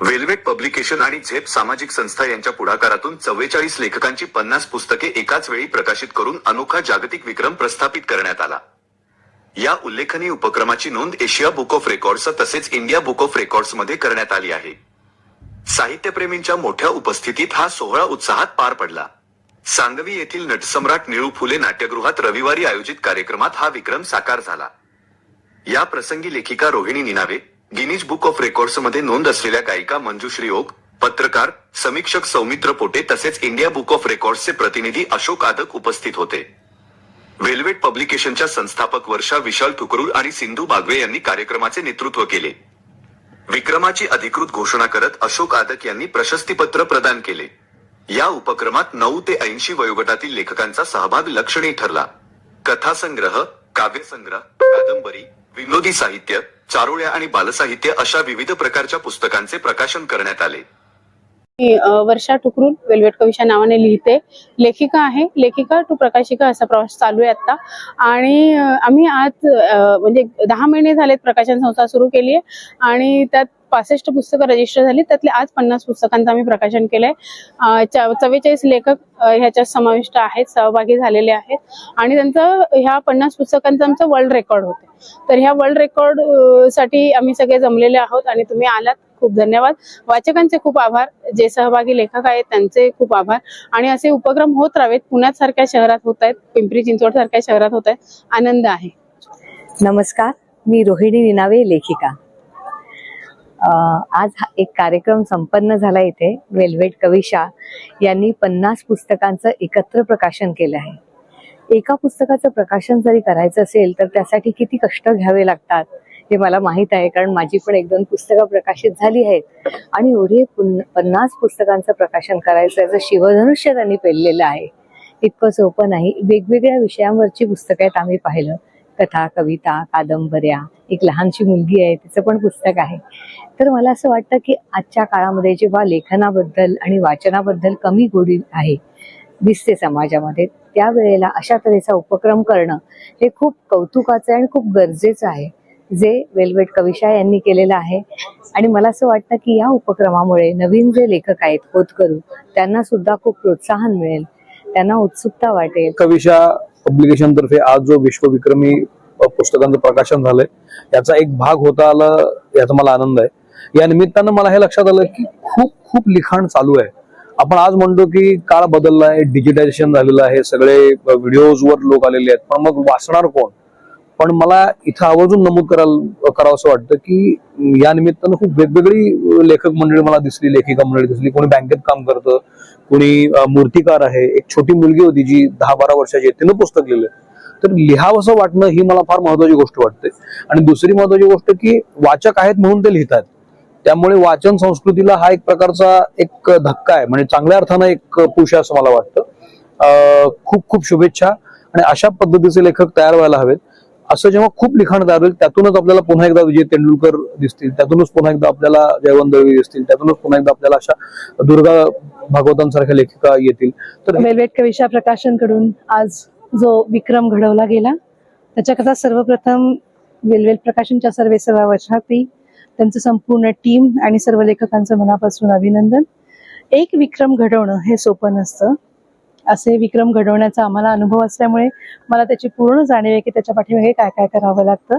Velvet publication आणि झेप सामाजिक संस्था यांच्या पुढाकारातून 44 लेखकांची 50 पुस्तके एकाच वेळी प्रकाशित करून अनोखा जागतिक विक्रम प्रस्थापित करण्यात आला। या उल्लेखनीय उपक्रमाची नोंद एशिया बुक ऑफ रेकॉर्ड्स तसेच इंडिया बुक ऑफ रेकॉर्ड्स मध्ये करण्यात आली आहे। साहित्यप्रेमींच्या मोठ्या उपस्थितीत हा सोहळा उत्साहात पार पडला। सांगवी येथील नटसम्राट निळू फुले नाट्यगृहात रविवारी आयोजित कार्यक्रमात हा विक्रम साकार झाला। या प्रसंगी लेखिका रोहिणी निनावे, गिनीज बुक ऑफ रेकॉर्ड्स मध्ये नोंद असलेल्या गायिका मंजुश्री ओक, पत्रकार, समीक्षक सौमित्र पोटे तसेच इंडिया बुक ऑफ रेकॉर्ड्सचे प्रतिनिधी अशोक आदक उपस्थित होते। वेल्वेट पब्लिकेशनच्या संस्थापक वर्षा विशाल ठुकरूल आणि सिंधू बागवे यांनी कार्यक्रमाचे नेतृत्व केले। विक्रमाची अधिकृत घोषणा करत अशोक आदक यांनी प्रशस्तीपत्र प्रदान केले। या उपक्रमात 9 ते 80 वयोगटातील लेखकांचा सहभाग लक्षणीय ठरला। कथासंग्रह, काव्यसंग्रह, कादंबरी, विनोदी साहित्य, चारोळ्या आणि बालसाहित्य अशा विविध प्रकारच्या पुस्तकांचे प्रकाशन करण्यात आले। वर्षा ठुकरूल वेल्वेट कविशा नावाने लिहिते, लेखिका आहे। लेखिका टू प्रकाशिका असा प्रवास चालू आहे आता। आणि आम्ही आज म्हणजे 10 महिने झालेत प्रकाशन संस्था सुरू केली आहे आणि त्यात 65 पुस्तकं रजिस्टर झाली। त्यातले आज 50 पुस्तकांचं आम्ही प्रकाशन केलंय। 44 लेखक ह्याच्यात समाविष्ट आहेत, सहभागी झालेले आहेत आणि त्यांचं ह्या 50 पुस्तकांचं आमचं वर्ल्ड रेकॉर्ड होते। तर ह्या वर्ल्ड रेकॉर्ड साठी आम्ही सगळे जमलेले आहोत आणि तुम्ही आलात, खूप धन्यवाद। वाचकांचे खूप आभार, जे सहभागी लेखक आहेत त्यांचे खूप आभार। आणि असे उपक्रम होत राहावेत, पुण्यात सारख्या शहरात होत आहेत, पिंपरी चिंचवड सारख्या शहरात होत आहेत, आनंद आहे। नमस्कार, मी रोहिणी निनावे, लेखिका। आज एक कार्यक्रम संपन्न झाला इथे। वेल्वेट कविशा यांनी 50 पुस्तकांचं एकत्र प्रकाशन केलं आहे। एका पुस्तकाचं प्रकाशन जरी करायचं असेल तर त्यासाठी किती कष्ट घ्यावे लागतात हे मला माहित आहे, कारण माझी पण 1-2 पुस्तकं प्रकाशित झाली आहेत। आणि एवढे 50 पुस्तकांचं प्रकाशन करायचं याचं शिवधनुष्य त्यांनी पेललेलं आहे। इतकं सोपं नाही। वेगवेगळ्या विषयांवरची पुस्तकं आहेत, आम्ही पाहिलं, कथा, कविता, कादंबऱ्या, एक लहानशी मुलगी आहे तिचं पण पुस्तक आहे। तर मला असं वाटतं की आजच्या काळामध्ये जेव्हा लेखनाबद्दल आणि वाचनाबद्दल कमी गोडी आहे दिसते समाजामध्ये, त्यावेळेला अशा तऱ्हेचा उपक्रम करणं हे खूप कौतुकाचं आणि खूप गरजेचं आहे, जे वेल्वेट कविशा यांनी केलेलं आहे। आणि मला असं वाटतं की या उपक्रमामुळे नवीन जे लेखक आहेत होतकरू, त्यांना सुद्धा खूप प्रोत्साहन मिळेल, त्यांना उत्सुकता वाटेल। कविशा पब्लिकेशन तर्फे आज जो विश्वविक्रमी पुस्तकांचं प्रकाशन झालंय याचा एक भाग होता आला, याचा मला आनंद आहे। या निमित्तानं मला हे लक्षात आलं की खूप खूप लिखाण चालू आहे। आपण आज म्हणतो की काळ बदललाय, डिजिटायझेशन झालेलं आहे, सगळे व्हिडिओजवर लोक आलेले आहेत, पण मग वाचणार कोण? पण मला इथं आवर्जून नमूद करावं असं वाटतं की या निमित्तानं खूप वेगवेगळी लेखक मंडळी मला दिसली, लेखिका मंडळी दिसली। कोणी बँकेत काम करतं, कोणी मूर्तिकार आहे, एक छोटी मुलगी होती जी 10-12 वर्षाची आहे, तिनं पुस्तक लिहिलं। तर लिहावंसं वाटणं ही मला फार महत्वाची गोष्ट वाटते। आणि दुसरी महत्वाची गोष्ट की वाचक आहेत म्हणून ते लिहितात, त्यामुळे वाचन संस्कृतीला हा एक प्रकारचा एक धक्का आहे, म्हणजे चांगल्या अर्थानं एक पुश आहे असं मला वाटतं। खूप खूप शुभेच्छा। आणि अशा पद्धतीचे लेखक तयार व्हायला हवेत। असं जेव्हा खूप लिखाण तयार होईल त्यातूनच आपल्याला पुन्हा एकदा विजय तेंडुलकर दिसतील, त्यातूनच पुन्हा एकदा आपल्याला जयवंत दळवी दिसतील, त्यातूनच पुन्हा एकदा आपल्याला अशा दुर्गा भागवतांसारख्या लेखिका येतील। तर वेल्वेट कविशा प्रकाशन कडून आज जो विक्रम घडवला गेला त्याच्याकरता सर्वप्रथम वेल्वेट प्रकाशनच्या सर्व वर्षार्थी, त्यांचं संपूर्ण टीम आणि सर्व लेखकांचं मनापासून अभिनंदन। एक विक्रम घडवणं हे सोपं नसतं। असे विक्रम घडवण्याचा आम्हाला अनुभव असल्यामुळे मला त्याची पूर्ण जाणीव आहे की त्याच्या पाठीमागे काय काय करावं लागतं।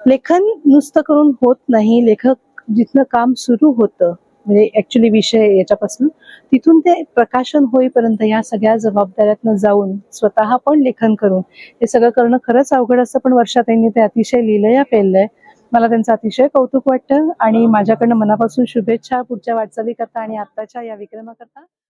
लेखन नुसतं करून होत नाही, लेखक जिथनं काम सुरू होतं म्हणजे ऍक्च्युली विषय याच्यापासून तिथून ते प्रकाशन होईपर्यंत या सगळ्या जबाबदाऱ्यातनं जाऊन स्वतः पण लेखन करून हे सगळं करणं खरंच अवघड असतं। पण वर्षा त्यांनी ते अतिशय लिहिलंय, पेललंय। मला त्यांचं अतिशय कौतुक वाटतं आणि माझ्याकडनं मनापासून शुभेच्छा पुढच्या वाटचाली करता आणि आत्ताच्या या विक्रमाकरता।